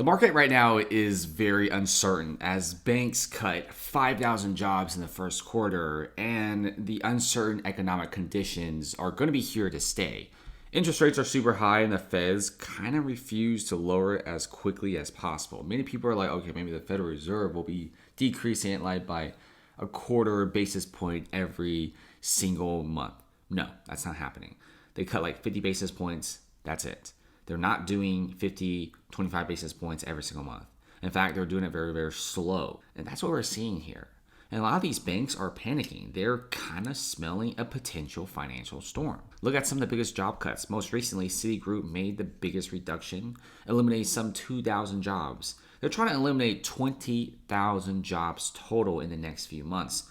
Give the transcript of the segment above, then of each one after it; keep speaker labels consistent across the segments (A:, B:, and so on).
A: The market right now is very uncertain as banks cut 5,000 jobs in the first quarter, and the uncertain economic conditions are going to be here to stay. Interest rates are super high, and the Feds kind of refuse to lower it as quickly as possible. Many people are like, okay, maybe the Federal Reserve will be decreasing it like by a quarter basis point every single month. No, that's not happening. They cut like 50 basis points, that's it. They're not doing 50, 25 basis points every single month. In fact, they're doing it very, very slow. And that's what we're seeing here. And a lot of these banks are panicking. They're kind of smelling a potential financial storm. Look at some of the biggest job cuts. Most recently, Citigroup made the biggest reduction, eliminating some 2,000 jobs. They're trying to eliminate 20,000 jobs total in the next few months.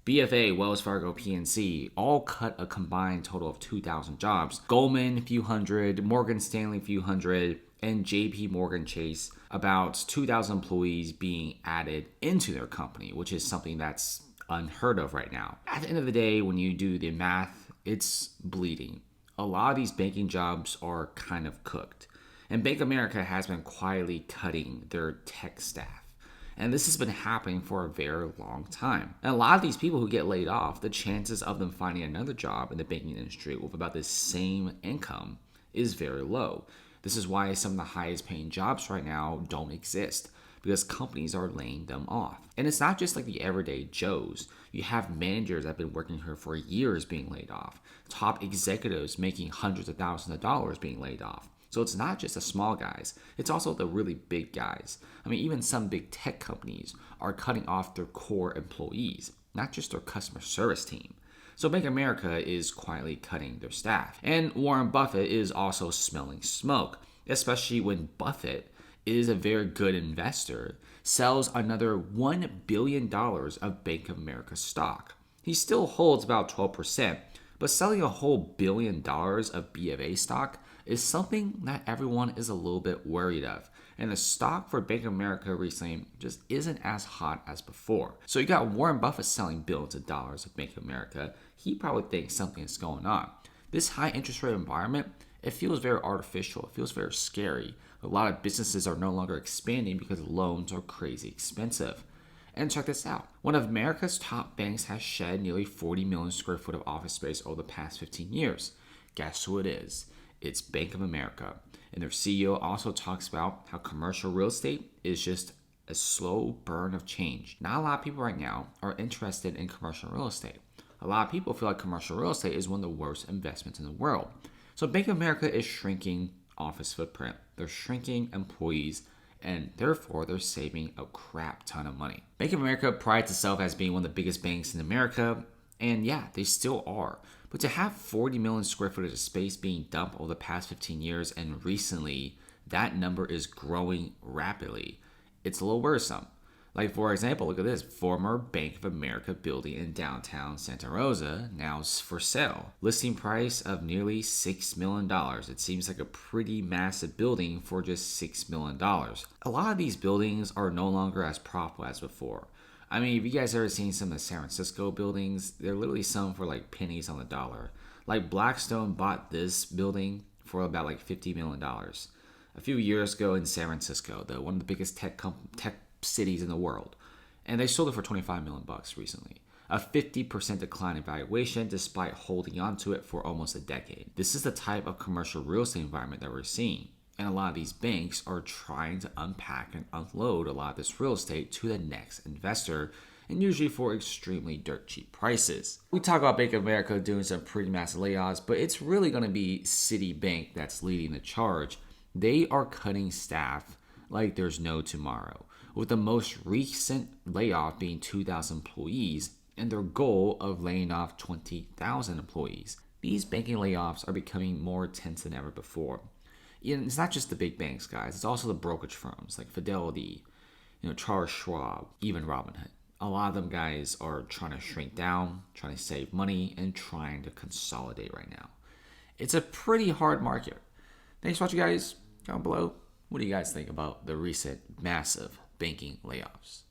A: BFA, Wells Fargo, PNC all cut a combined total of 2,000 jobs. Goldman, a few hundred, Morgan Stanley, a few hundred, and JP Morgan Chase, about 2,000 employees being added into their company, which is something that's unheard of right now. At the end of the day, when you do the math, it's bleeding. A lot of these banking jobs are kind of cooked. And Bank of America has been quietly cutting their tech staff. And this has been happening for a very long time. And a lot of these people who get laid off, the chances of them finding another job in the banking industry with about the same income is very low. This is why some of the highest paying jobs right now don't exist, because companies are laying them off. And it's not just like the everyday Joes. You have managers that have been working here for years being laid off. Top executives making hundreds of thousands of dollars being laid off. So it's not just the small guys, it's also the really big guys. I mean, even some big tech companies are cutting off their core employees, not just their customer service team. So Bank of America is quietly cutting their staff. And Warren Buffett is also smelling smoke, especially when Buffett is a very good investor, sells another $1 billion of Bank of America stock. He still holds about 12%, but selling a whole $1 billion of BofA stock is something that everyone is a little bit worried of. And the stock for Bank of America recently just isn't as hot as before. So you got Warren Buffett selling billions of dollars of Bank of America. He probably thinks something is going on. This high interest rate environment, it feels very artificial. It feels very scary. A lot of businesses are no longer expanding because loans are crazy expensive. And check this out. One of America's top banks has shed nearly 40 million square foot of office space over the past 15 years. Guess who it is? It's Bank of America. And their CEO also talks about how commercial real estate is just a slow burn of change. Not a lot of people right now are interested in commercial real estate. A lot of people feel like commercial real estate is one of the worst investments in the world. So Bank of America is shrinking office footprint. They're shrinking employees, and therefore they're saving a crap ton of money. Bank of America prides itself as being one of the biggest banks in America, and yeah, they still are. But to have 40 million square foot of space being dumped over the past 15 years, and recently that number is growing rapidly, it's a little worrisome. Like, for example, look at this. Former Bank of America building in downtown Santa Rosa now is for sale. Listing price of nearly $6 million. It seems like a pretty massive building for just $6 million. A lot of these buildings are no longer as profitable as before. I mean, if you guys ever seen some of the San Francisco buildings, they're literally selling for like pennies on the dollar. Like Blackstone bought this building for about like $50 million. A few years ago in San Francisco, one of the biggest tech cities in the world. And they sold it for $25 million recently. A 50% decline in valuation despite holding on to it for almost a decade. This is the type of commercial real estate environment that we're seeing. And a lot of these banks are trying to unpack and unload a lot of this real estate to the next investor, and usually for extremely dirt cheap prices. We talk about Bank of America doing some pretty massive layoffs, but it's really going to be Citibank that's leading the charge. They are cutting staff like there's no tomorrow, with the most recent layoff being 2,000 employees and their goal of laying off 20,000 employees. These banking layoffs are becoming more intense than ever before. And it's not just the big banks, guys. It's also the brokerage firms like Fidelity, Charles Schwab, even Robinhood. A lot of them guys are trying to shrink down, trying to save money, and trying to consolidate right now. It's a pretty hard market. Thanks for watching, guys. Down below, what do you guys think about the recent massive banking layoffs?